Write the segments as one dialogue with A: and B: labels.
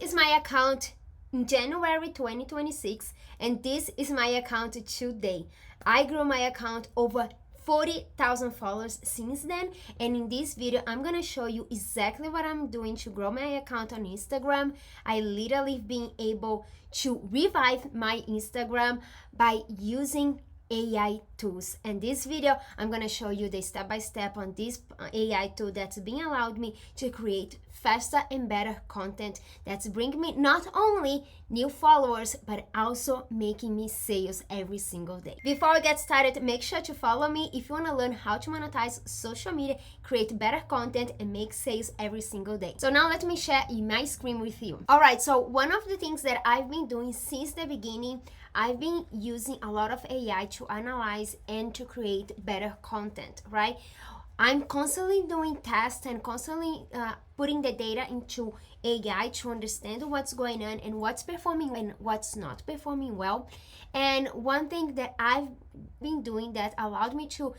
A: is my account in January 2026, and this is my account today. I grew my account over 40,000 followers since then, and in this video I'm gonna show you exactly what I'm doing to grow my account on Instagram. I literally been able to revive my Instagram by using AI tools, and this video I'm gonna show you the step-by-step on this AI tool that's been allowed me to create faster and better content that's bringing me not only new followers but also making me sales every single day. Before we get started, make sure to follow me if you want to learn how to monetize social media, create better content, and make sales every single day. So now let me share my screen with you. Alright, so one of the things that I've been doing since the beginning, I've been using a lot of AI to analyze and to create better content, right? I'm constantly doing tests and constantly putting the data into AI to understand what's going on and what's performing and what's not performing well. And one thing that I've been doing that allowed me to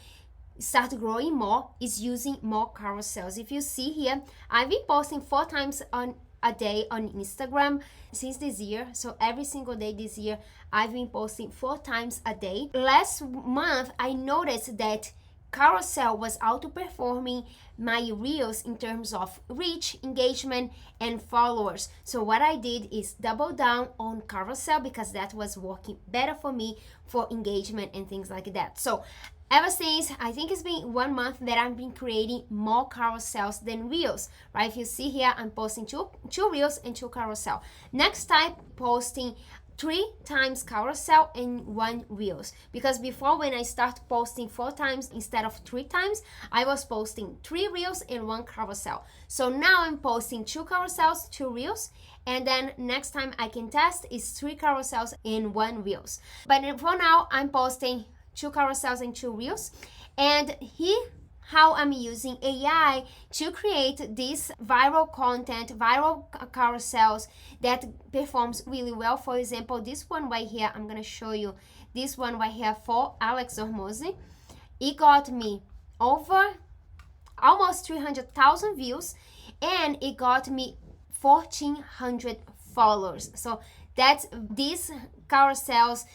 A: start growing more is using more carousels. If you see here, I've been posting 4 times a day on Instagram since this year. So every single day this year, I've been posting 4 times a day. Last month, I noticed that Carousel was outperforming my reels in terms of reach, engagement, and followers. So what I did is double down on Carousel because that was working better for me for engagement and things like that. So ever since, I think it's been 1 month that I've been creating more carousels than reels, right? If you see here, I'm posting two reels and 2 carousel. Next time, posting 3 times carousel and 1 reels, because before, when I start posting 4 times instead of 3 times, I was posting 3 reels and 1 carousel. So now I'm posting 2 carousels, 2 reels, and then next time I can test is 3 carousels and 1 reels. But for now, I'm posting 2 carousels and 2 reels. And here how I'm using AI to create this viral content, viral carousels that performs really well. For example, this one right here, I'm gonna show you this one right here for Alex Hormozi. It got me over almost 300,000 views, and it got me 1,400 followers. So that's these carousels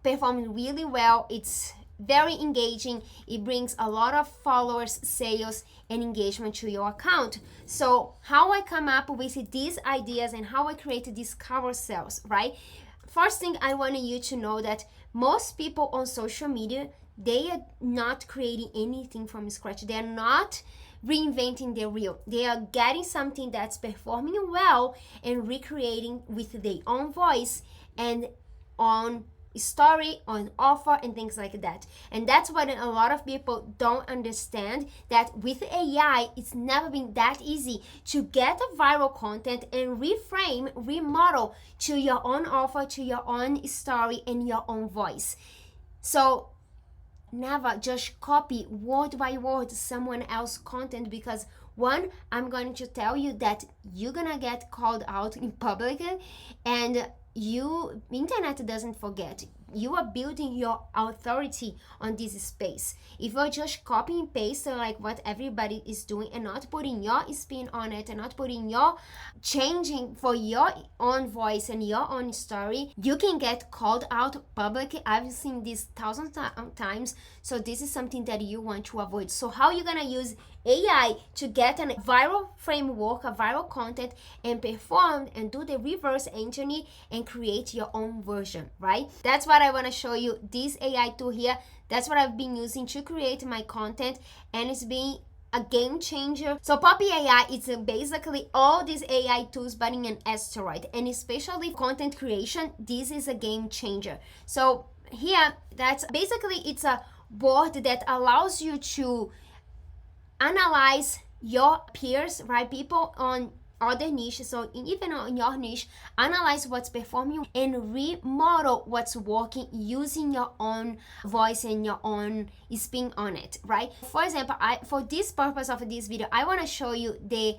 A: perform really well. It's very engaging. It brings a lot of followers, sales, and engagement to your account. So how I come up with these ideas and how I create these carousels, right? First thing, I want you to know that most people on social media, they are not creating anything from scratch. They're not reinventing the wheel. They are getting something that's performing well and recreating with their own voice and on story, on offer, and things like that. And that's what a lot of people don't understand, that with AI, it's never been that easy to get a viral content and reframe, remodel to your own offer, to your own story, and your own voice. So never just copy word by word someone else's content, because one, I'm going to tell you that you're gonna get called out in public, and internet doesn't forget. You are building your authority on this space. If you're just copy and paste like what everybody is doing and not putting your spin on it and not putting your changing for your own voice and your own story, you can get called out publicly. I've seen this thousands of times. So this is something that you want to avoid. So how are you gonna use AI to get a viral framework, a viral content, and perform and do the reverse engineering and create your own version, right? That's what I want to show you, this AI tool here. That's what I've been using to create my content, and it's been a game changer. So Poppi AI is basically all these AI tools but in an asteroid, and especially content creation, this is a game changer. So here, that's basically, it's a board that allows you to analyze your peers, right? People on other niches, so even on your niche, analyze what's performing and remodel what's working using your own voice and your own spin on it, right? For example, for this purpose of this video, I want to show you the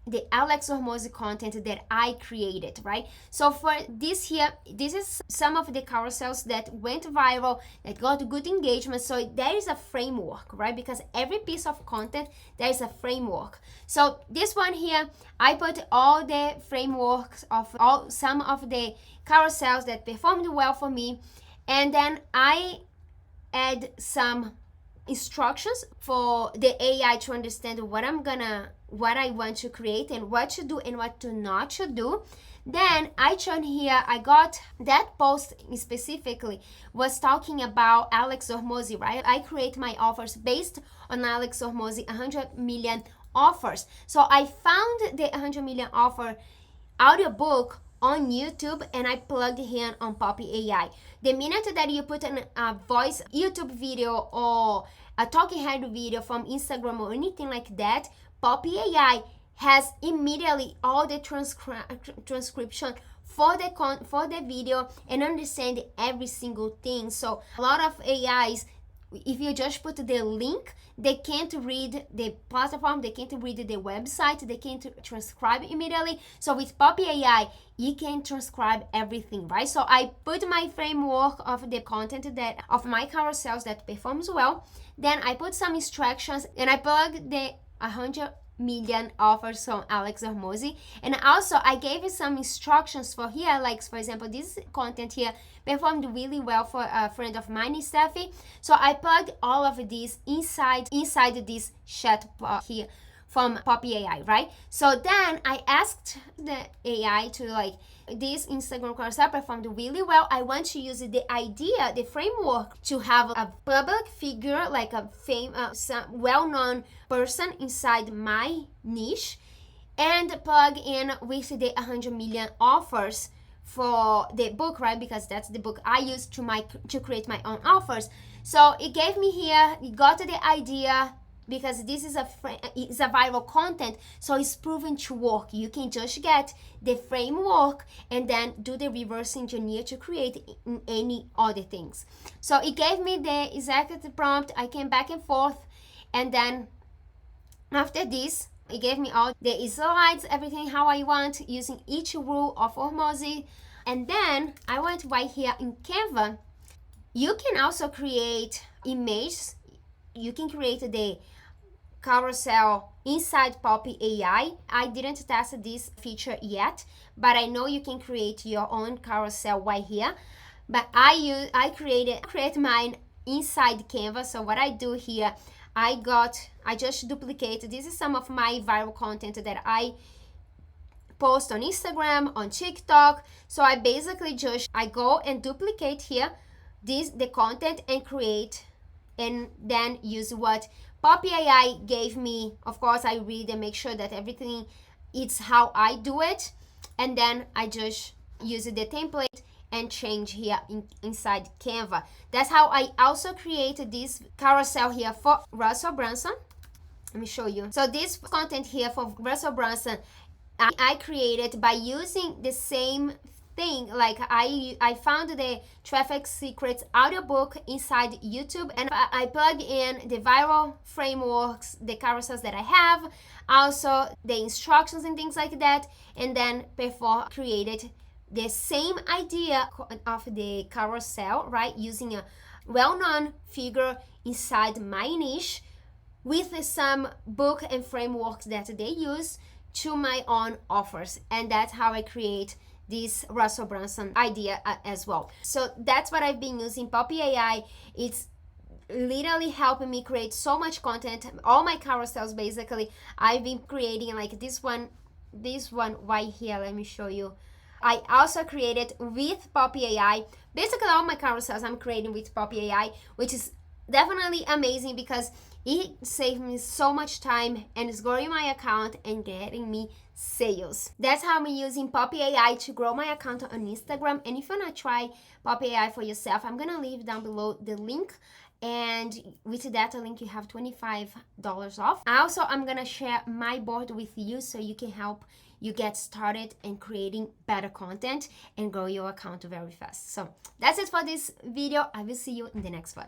A: the Alex Hormozi content that I created, right? So for this here, this is some of the carousels that went viral, that got good engagement. So there is a framework, right? Because every piece of content, there is a framework. So this one here, I put all the frameworks of some of the carousels that performed well for me, and then I add some instructions for the AI to understand what I want to create and what to do and what to not to do. Then I turn here, I got that post specifically was talking about Alex Hormozi, right? I create my offers based on Alex Hormozi 100 million offers. So I found the 100 million offer audiobook on YouTube and I plugged here on Poppi AI. The minute that you put a voice YouTube video or a talking head video from Instagram or anything like that, Poppi AI has immediately all the transcription for the video and understand every single thing. So a lot of AIs, if you just put the link, they can't read the platform, they can't read the website, they can't transcribe immediately. So with Poppi AI, you can transcribe everything, right? So I put my framework of the content that of my carousels that performs well. Then I put some instructions and I plug the 100 million offers from Alex Hormozi. And also I gave you some instructions for here, like for example, this content here performed really well for a friend of mine, Steffi. So I plugged all of these inside this chat here from Poppi AI, right? So then I asked the AI to like, this Instagram carousel performed really well. I want to use the idea, the framework to have a public figure, like a some well-known person inside my niche, and plug in with the 100 million offers for the book, right? Because that's the book I use to create my own offers. So it gave me here, it got the idea, because this is it's a viral content, so it's proven to work. You can just get the framework and then do the reverse engineer to create any other things. So it gave me the exact prompt. I came back and forth, and then after this, it gave me all the slides, everything how I want, using each rule of Hormozi. And then I went right here in Canva. You can also create images. You can create the carousel inside Poppi AI. I didn't test this feature yet, but I know you can create your own carousel right here. But I create mine inside Canva. So what I do here, I just duplicate. This is some of my viral content that I post on Instagram, on TikTok. So I basically I go and duplicate here the content and create, and then use what Poppi AI gave me. Of course, I read and make sure that everything it's how I do it, and then I just use the template and change here inside Canva. That's how I also created this carousel here for Russell Brunson. Let me show you. So this content here for Russell Brunson, I created by using the same thing. Like I found the Traffic Secrets audiobook inside YouTube, and I plug in the viral frameworks, the carousels that I have, also the instructions and things like that, and then before created the same idea of the carousel, right, using a well-known figure inside my niche with some book and frameworks that they use to my own offers. And that's how I create this Russell Brunson idea as well. So that's what I've been using. Poppi AI, it's literally helping me create so much content. All my carousels, basically, I've been creating, like this one right here. Let me show you. I also created with Poppi AI. Basically, all my carousels I'm creating with Poppi AI, which is definitely amazing because it saved me so much time and is growing my account and getting me sales. That's how I'm using Poppi AI to grow my account on Instagram. And if you wanna try Poppi AI for yourself, I'm gonna leave down below the link. And with that link, you have $25 off. Also, I'm gonna share my board with you so you can help you get started in creating better content and grow your account very fast. So that's it for this video. I will see you in the next one.